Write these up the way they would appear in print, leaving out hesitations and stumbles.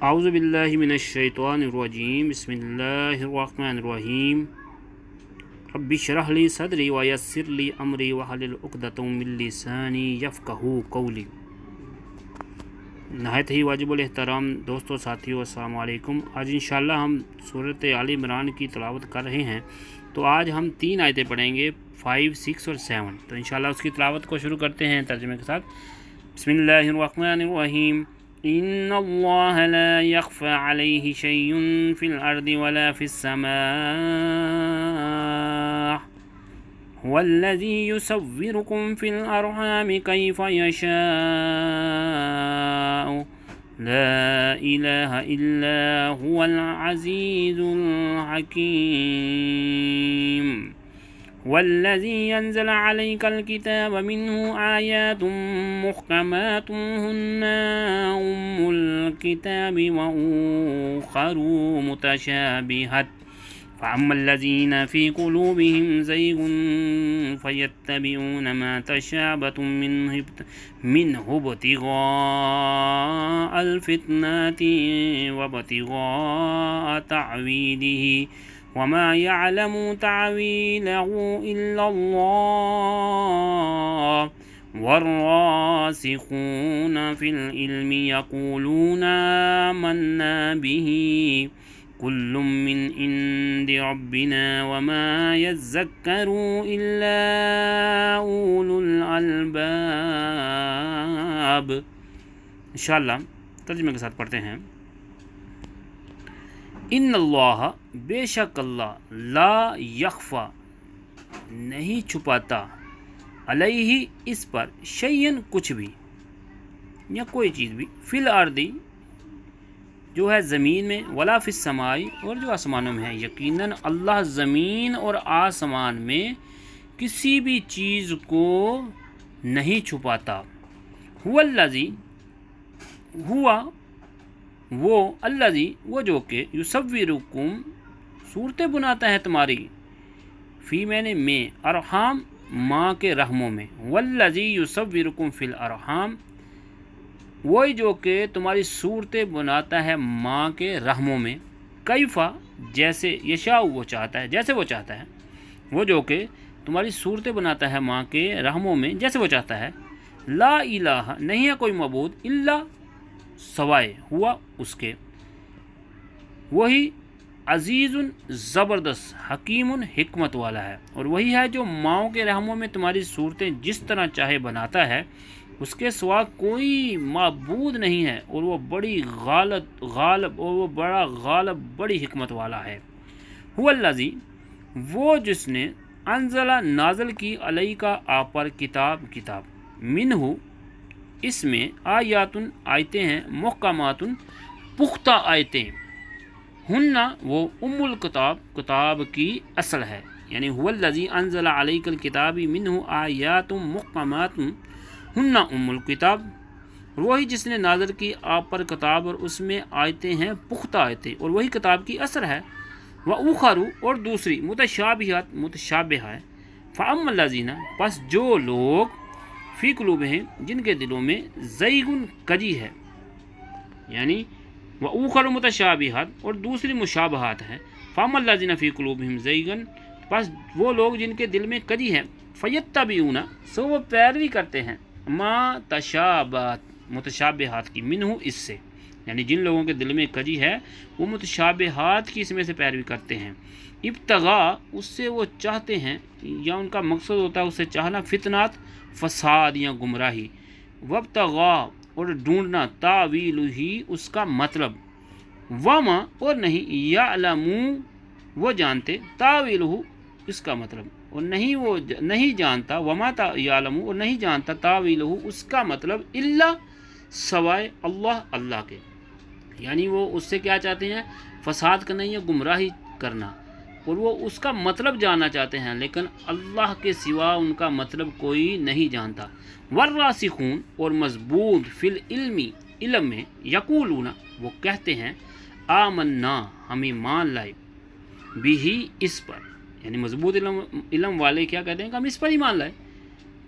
اعوذ باللہ من الشیطان الرجیم بسم اللہ الرحمن الرحیم رب اشرح لی صدری ویسر لی امری واحلل عقدۃ من لسانی یفقہوا قولی۔ نہایت ہی واجب الاحترام دوستو ساتھیو، السلام علیکم۔ آج انشاءاللہ ہم سورۃ آل عمران کی تلاوت کر رہے ہیں، تو آج ہم 3 آیتیں پڑھیں گے، 5، 6 اور 7۔ تو انشاءاللہ اس کی تلاوت کو شروع کرتے ہیں ترجمے کے ساتھ۔ بسم اللہ الرحمن الرحیم۔ ان اللہ لا يخفى علیہ شیء فی الارض ولا فی السماء هو الذی یصورکم فی الارحام کیف یشاء لا الہ الا هو العزیز الحکیم۔ والذي ينزل عليك الكتاب منه آيات محكمات هن أم الكتاب وأخر متشابهات فأما الذين في قلوبهم زيغ فيتبعون ما تشابه منه ابتغاء الفتنة وابتغاء تعويله وما يعلم تعويله إلا الله والراسخون في العلم يقولون آمنا به كل من عند ربنا وما يذكر إلا أولو الألباب۔ انشاءاللہ ترجمے کے ساتھ پڑھتے ہیں۔ ان اللہ، بے شک اللہ، لا یخفا، نہیں چھپاتا، علیہ، اس پر، شیئن، کچھ بھی یا کوئی چیز بھی، فی الارض، جو ہے زمین میں، ولا فی السماء، اور جو آسمانوں میں ہے۔ یقیناً اللہ زمین اور آسمان میں کسی بھی چیز کو نہیں چھپاتا۔ هو الذی، ہوا وہ، الذی، وہ جو کہ، یصورکم، صورتیں بناتا ہے تمہاری، فی میں، ارحام، ماں کے رحموں میں، والذی یصورکم فی الارحام، وہی جو کہ تمہاری صورتیں بناتا ہے ماں کے رحموں میں، کیفا، جیسے، یشاء، وہ چاہتا ہے، جیسے وہ چاہتا ہے، وہ جو کہ تمہاری صورتیں بناتا ہے ماں کے رحموں میں جیسے وہ چاہتا ہے۔ لا الہ، نہیں ہے کوئی معبود، الا، سوائے، ہوا، اس کے، وہی عزیز، زبردست، حکیم، حکمت والا ہے، اور وہی ہے جو ماؤں کے رحموں میں تمہاری صورتیں جس طرح چاہے بناتا ہے، اس کے سوا کوئی معبود نہیں ہے، اور وہ بڑی غالب اور وہ بڑا غالب، بڑی حکمت والا ہے۔ هو الذی، وہ جس نے، انزل، نازل کی، علیہ کا، آپ پر، کتاب، منہ، اس میں، آیاتن، آیتیں ہیں، محکمات، پختہ آیتیں، ہن، وہ، ام الکتاب، کتاب کی اصل ہے، یعنی هو الذی انزل علیک الکتاب منہ آیات محکمات ہن ام الکتاب، وہی جس نے نازل کی آپ پر کتاب اور اس میں آیتیں ہیں پختہ آیتیں، اور وہی کتاب کی اثر ہے۔ وَأُخَرُ، اور دوسری، متشابہات، متشابہ ہے۔ فَأَمَّا الَّذِينَ، پس جو لوگ، فی قلوبہم، جن کے دلوں میں، زیغ، کجی ہے، یعنی وَأُخَرُ متشابہات، اور دوسری مشابہات ہیں۔ فَأَمَّا الَّذِينَ فی قلوبہم زیغ، پس وہ لوگ جن کے دل میں کجی ہے، فَيَتَّبِعُونَ، سو وہ پیروی کرتے ہیں، ما تشابہات، متشابہات کی، منہ، اس سے، یعنی جن لوگوں کے دل میں کجی ہے وہ متشابہات کی اس میں سے پیروی کرتے ہیں۔ ابتغاء، اس سے وہ چاہتے ہیں، یا ان کا مقصد ہوتا ہے اس سے چاہنا، فتنات، فساد یا گمراہی، وابتغاء، اور ڈھونڈنا، تاویل ہی، اس کا مطلب، وما، اور نہیں، یعلمو، وہ جانتے، تاویل، اس کا مطلب، اور نہیں، وہ نہیں جانتا، وما یعلمو، اور نہیں جانتا، تاویل، اس کا مطلب، الا، سوائے، اللہ، اللہ کے، یعنی وہ اس سے کیا چاہتے ہیں، فساد کرنا یا گمراہی کرنا، اور وہ اس کا مطلب جاننا چاہتے ہیں، لیکن اللہ کے سوا ان کا مطلب کوئی نہیں جانتا۔ والراسخون، اور مضبوط، فی العلم، علم میں، یقولون، وہ کہتے ہیں، آمنا، ہمیں مان لائے، بھی، اس پر، یعنی مضبوط علم والے کیا کہتے ہیں کہ ہم اس پر ایمان لائے،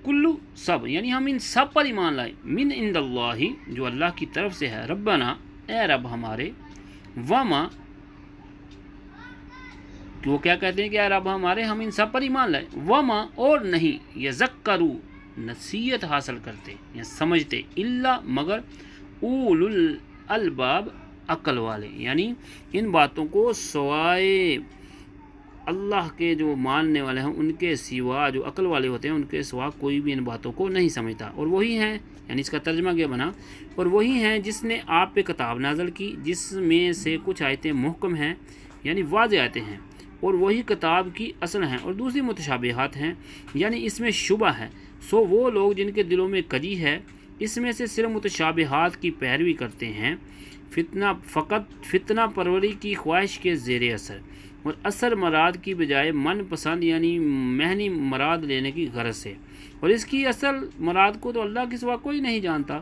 کلو، سب، یعنی ہم ان سب پر ایمان لائے، من عند اللہ، جو اللہ کی طرف سے ہے، ربنا، اے رب ہمارے، وما، وہ کیا کہتے ہیں کہ اے رب ہمارے ہم ان سب پر ایمان لائے، وما اور نہیں، یذکروا نصیحت حاصل کرتے یا سمجھتے، الا مگر، اولو الالباب عقل والے، یعنی ان باتوں کو سوائے اللہ کے جو ماننے والے ہیں ان کے سوا، جو عقل والے ہوتے ہیں ان کے سوا کوئی بھی ان باتوں کو نہیں سمجھتا۔ اور وہی ہیں، یعنی اس کا ترجمہ کیا بنا، اور وہی ہیں جس نے آپ پہ کتاب نازل کی جس میں سے کچھ آیتیں محکم ہیں یعنی واضح آیتیں ہیں، اور وہی کتاب کی اصل ہیں، اور دوسری متشابہات ہیں یعنی اس میں شبہ ہے۔ سو وہ لوگ جن کے دلوں میں کجی ہے اس میں سے صرف متشابہات کی پیروی کرتے ہیں، فتنہ پروری کی خواہش کے زیر اثر، اور اثر مراد کی بجائے من پسند یعنی مہنی مراد لینے کی غرض سے، اور اس کی اصل مراد کو تو اللہ کے سوا کوئی نہیں جانتا۔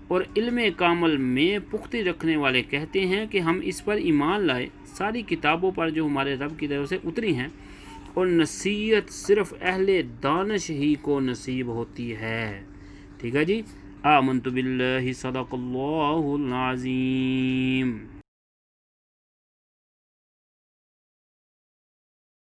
اور علم کامل میں پختی رکھنے والے کہتے ہیں کہ ہم اس پر ایمان لائے ساری کتابوں پر جو ہمارے رب کی طرف سے اتری ہیں، اور نصیحت صرف اہل دانش ہی کو نصیب ہوتی ہے۔ ٹھیک ہے جی، آمنت باللہ، صدق اللہ العظیم۔